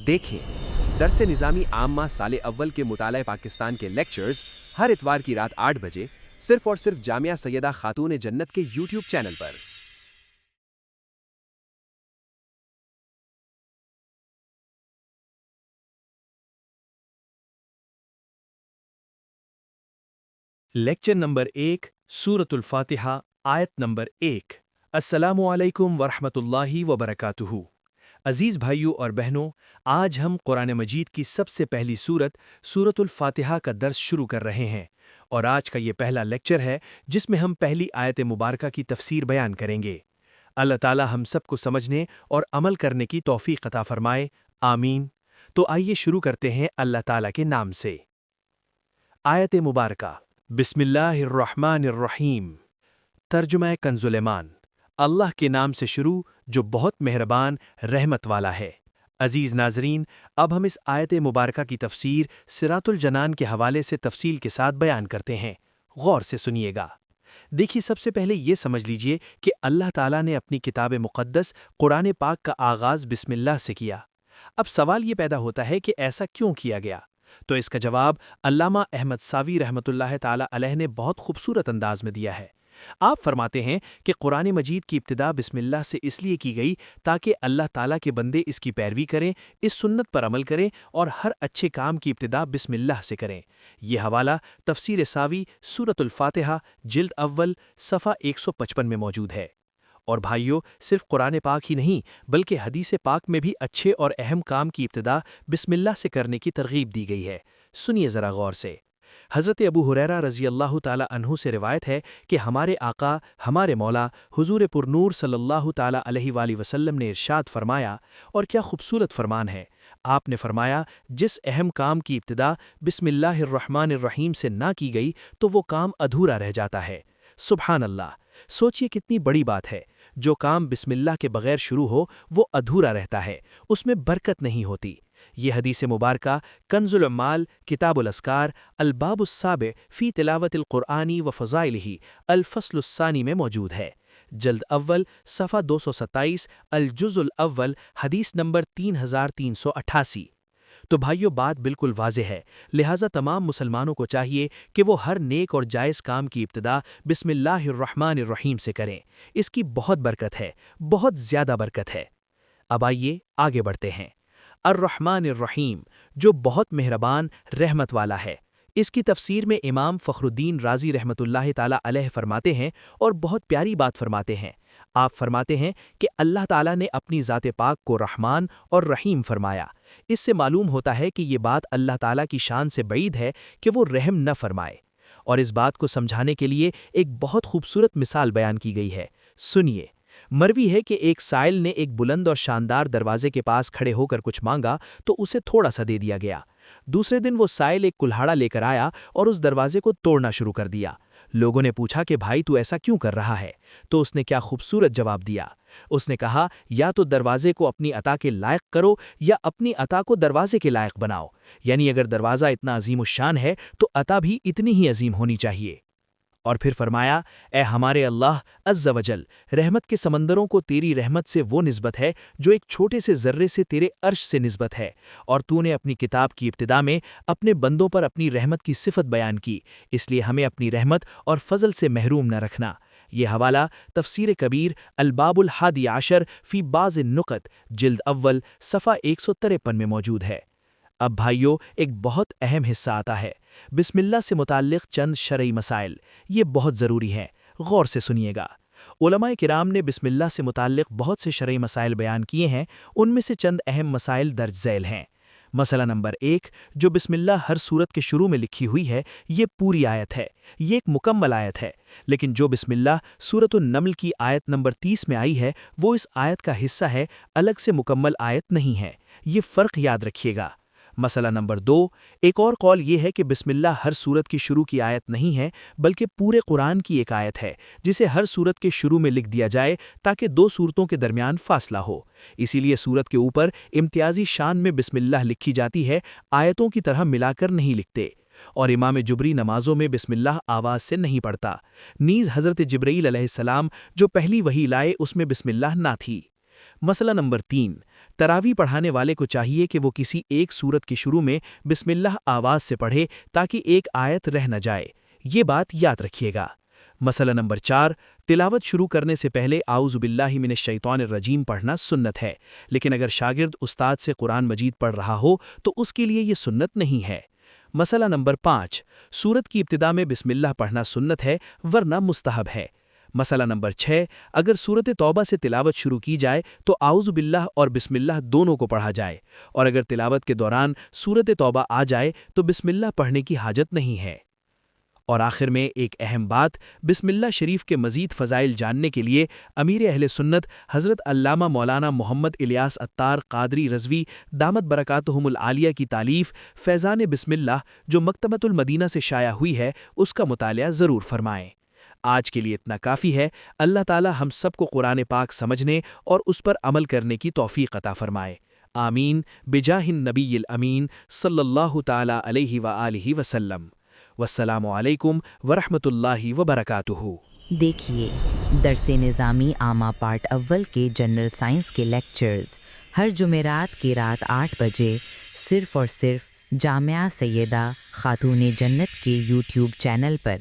دیکھیں درس نظامی عامہ سال اول کے مطالعہ پاکستان کے لیکچرز ہر اتوار کی رات 8 بجے صرف اور صرف جامعہ سیدہ خاتون جنت کے یوٹیوب چینل پر۔ لیکچر نمبر 1 سورۃ الفاتحہ آیت نمبر 1۔ السلام علیکم ورحمۃ اللہ وبرکاتہ۔ عزیز بھائیوں اور بہنوں، آج ہم قرآن مجید کی سب سے پہلی سورت سورۃ الفاتحہ کا درس شروع کر رہے ہیں، اور آج کا یہ پہلا لیکچر ہے جس میں ہم پہلی آیت مبارکہ کی تفسیر بیان کریں گے۔ اللہ تعالی ہم سب کو سمجھنے اور عمل کرنے کی توفیق عطا فرمائے، آمین۔ تو آئیے شروع کرتے ہیں اللہ تعالی کے نام سے۔ آیت مبارکہ بسم اللہ الرحمن الرحیم۔ ترجمہ کنز ایمان۔ اللہ کے نام سے شروع جو بہت مہربان رحمت والا ہے۔ عزیز ناظرین، اب ہم اس آیت مبارکہ کی تفسیر صراط الجنان کے حوالے سے تفصیل کے ساتھ بیان کرتے ہیں، غور سے سنیے گا۔ دیکھیے، سب سے پہلے یہ سمجھ لیجئے کہ اللہ تعالیٰ نے اپنی کتاب مقدس قرآن پاک کا آغاز بسم اللہ سے کیا۔ اب سوال یہ پیدا ہوتا ہے کہ ایسا کیوں کیا گیا؟ تو اس کا جواب علامہ احمد ساوی رحمۃ اللہ تعالی علیہ نے بہت خوبصورت انداز میں دیا ہے۔ آپ فرماتے ہیں کہ قرآن مجید کی ابتدا بسم اللہ سے اس لیے کی گئی تاکہ اللہ تعالیٰ کے بندے اس کی پیروی کریں، اس سنت پر عمل کریں اور ہر اچھے کام کی ابتدا بسم اللہ سے کریں۔ یہ حوالہ تفسیر ساوی سورۃ الفاتحہ جلد اول صفحہ 155 میں موجود ہے۔ اور بھائیوں، صرف قرآن پاک ہی نہیں بلکہ حدیث پاک میں بھی اچھے اور اہم کام کی ابتدا بسم اللہ سے کرنے کی ترغیب دی گئی ہے۔ سنیے ذرا غور سے۔ حضرت ابو ہریرہ رضی اللہ تعالی عنہ سے روایت ہے کہ ہمارے آقا، ہمارے مولا حضور پرنور صلی اللہ تعالی علیہ وآلہ وسلم نے ارشاد فرمایا، اور کیا خوبصورت فرمان ہے۔ آپ نے فرمایا، جس اہم کام کی ابتدا بسم اللہ الرحمن الرحیم سے نہ کی گئی تو وہ کام ادھورا رہ جاتا ہے۔ سبحان اللہ! سوچئے کتنی بڑی بات ہے۔ جو کام بسم اللہ کے بغیر شروع ہو وہ ادھورا رہتا ہے، اس میں برکت نہیں ہوتی۔ یہ حدیث مبارکہ کنز العمال کتاب الاذکار الباب السابع فی تلاوت القرآن و فضائلہ الفصل الثانی میں موجود ہے، جلد اول صفحہ 227 الجزء الاول حدیث نمبر 3388۔ تو بھائیو، بات بالکل واضح ہے، لہٰذا تمام مسلمانوں کو چاہیے کہ وہ ہر نیک اور جائز کام کی ابتدا بسم اللہ الرحمن الرحیم سے کریں۔ اس کی بہت برکت ہے، بہت زیادہ برکت ہے۔ اب آئیے آگے بڑھتے ہیں۔ الرحمن الرحیم، جو بہت مہربان رحمت والا ہے، اس کی تفسیر میں امام فخر الدین رازی رحمۃ اللہ تعالی علیہ فرماتے ہیں، اور بہت پیاری بات فرماتے ہیں۔ آپ فرماتے ہیں کہ اللہ تعالیٰ نے اپنی ذات پاک کو رحمان اور رحیم فرمایا۔ اس سے معلوم ہوتا ہے کہ یہ بات اللہ تعالیٰ کی شان سے بعید ہے کہ وہ رحم نہ فرمائے، اور اس بات کو سمجھانے کے لیے ایک بہت خوبصورت مثال بیان کی گئی ہے۔ سنیے۔ مروی ہے کہ ایک سائل نے ایک بلند اور شاندار دروازے کے پاس کھڑے ہو کر کچھ مانگا تو اسے تھوڑا سا دے دیا گیا۔ دوسرے دن وہ سائل ایک کلہاڑا لے کر آیا اور اس دروازے کو توڑنا شروع کر دیا۔ لوگوں نے پوچھا کہ بھائی تو ایسا کیوں کر رہا ہے؟ تو اس نے کیا خوبصورت جواب دیا۔ اس نے کہا، یا تو دروازے کو اپنی عطا کے لائق کرو یا اپنی عطا کو دروازے کے لائق بناؤ، یعنی اگر دروازہ اتنا عظیم الشان ہے تو عطا بھی اتنی ہی عظیم ہونی چاہیے۔ اور پھر فرمایا، اے ہمارے اللہ عز و جل، رحمت کے سمندروں کو تیری رحمت سے وہ نسبت ہے جو ایک چھوٹے سے ذرے سے تیرے عرش سے نسبت ہے، اور تو نے اپنی کتاب کی ابتدا میں اپنے بندوں پر اپنی رحمت کی صفت بیان کی، اس لیے ہمیں اپنی رحمت اور فضل سے محروم نہ رکھنا۔ یہ حوالہ تفسیر کبیر الباب الحادی عشر فی بعض النقط جلد اول صفحہ 153 میں موجود ہے۔ اب بھائیو، ایک بہت اہم حصہ آتا ہے، بسم اللہ سے متعلق چند شرعی مسائل۔ یہ بہت ضروری ہیں، غور سے سنیے گا۔ علماء کرام نے بسم اللہ سے متعلق بہت سے شرعی مسائل بیان کیے ہیں، ان میں سے چند اہم مسائل درج ذیل ہیں۔ مسئلہ نمبر 1، جو بسم اللہ ہر سورت کے شروع میں لکھی ہوئی ہے، یہ پوری آیت ہے، یہ ایک مکمل آیت ہے، لیکن جو بسم اللہ سورۃ النمل کی آیت نمبر 30 میں آئی ہے وہ اس آیت کا حصہ ہے، الگ سے مکمل آیت نہیں ہے۔ یہ فرق یاد رکھیے گا۔ مسئلہ نمبر 2، ایک اور قول یہ ہے کہ بسم اللہ ہر سورت کی شروع کی آیت نہیں ہے بلکہ پورے قرآن کی ایک آیت ہے جسے ہر سورت کے شروع میں لکھ دیا جائے تاکہ دو سورتوں کے درمیان فاصلہ ہو، اسی لیے سورت کے اوپر امتیازی شان میں بسم اللہ لکھی جاتی ہے، آیتوں کی طرح ملا کر نہیں لکھتے۔ اور امام جبری نمازوں میں بسم اللہ آواز سے نہیں پڑھتا، نیز حضرت جبرائیل علیہ السلام جو پہلی وحی لائے اس میں بسم اللہ نہ تھی۔ مسئلہ نمبر 3، تراوی پڑھانے والے کو چاہیے کہ وہ کسی ایک سورت کے شروع میں بسم اللہ آواز سے پڑھے تاکہ ایک آیت رہ نہ جائے۔ یہ بات یاد رکھیے گا۔ مسئلہ نمبر 4، تلاوت شروع کرنے سے پہلے اعوذ باللہ من الشیطان الرجیم پڑھنا سنت ہے، لیکن اگر شاگرد استاد سے قرآن مجید پڑھ رہا ہو تو اس کے لیے یہ سنت نہیں ہے۔ مسئلہ نمبر 5، سورت کی ابتدا میں بسم اللہ پڑھنا سنت ہے ورنہ مستحب ہے۔ مسئلہ نمبر 6، اگر سورت توبہ سے تلاوت شروع کی جائے تو اعوذ باللہ اور بسم اللہ دونوں کو پڑھا جائے، اور اگر تلاوت کے دوران سورت توبہ آ جائے تو بسم اللہ پڑھنے کی حاجت نہیں ہے۔ اور آخر میں ایک اہم بات، بسم اللہ شریف کے مزید فضائل جاننے کے لیے امیر اہل سنت حضرت علامہ مولانا محمد الیاس عطار قادری رضوی دامت برکاتہم العالیہ کی تالیف فیضان بسم اللہ جو مکتبۃ المدینہ سے شائع ہوئی ہے اس کا مطالعہ ضرور فرمائیں۔ آج کے لیے اتنا کافی ہے۔ اللہ تعالی ہم سب کو قرآن پاک سمجھنے اور اس پر عمل کرنے کی توفیق عطا فرمائے۔ آمین بجاہ النبی الامین صلی اللہ تعالی علیہ وآلہ وسلم۔ والسلام علیکم ورحمۃ اللہ وبرکاتہ۔ دیکھیے درس نظامی عامہ پارٹ اول کے جنرل سائنس کے لیکچرز ہر جمعرات کی رات 8 بجے صرف اور صرف جامعہ سیدہ خاتون جنت کے یوٹیوب چینل پر۔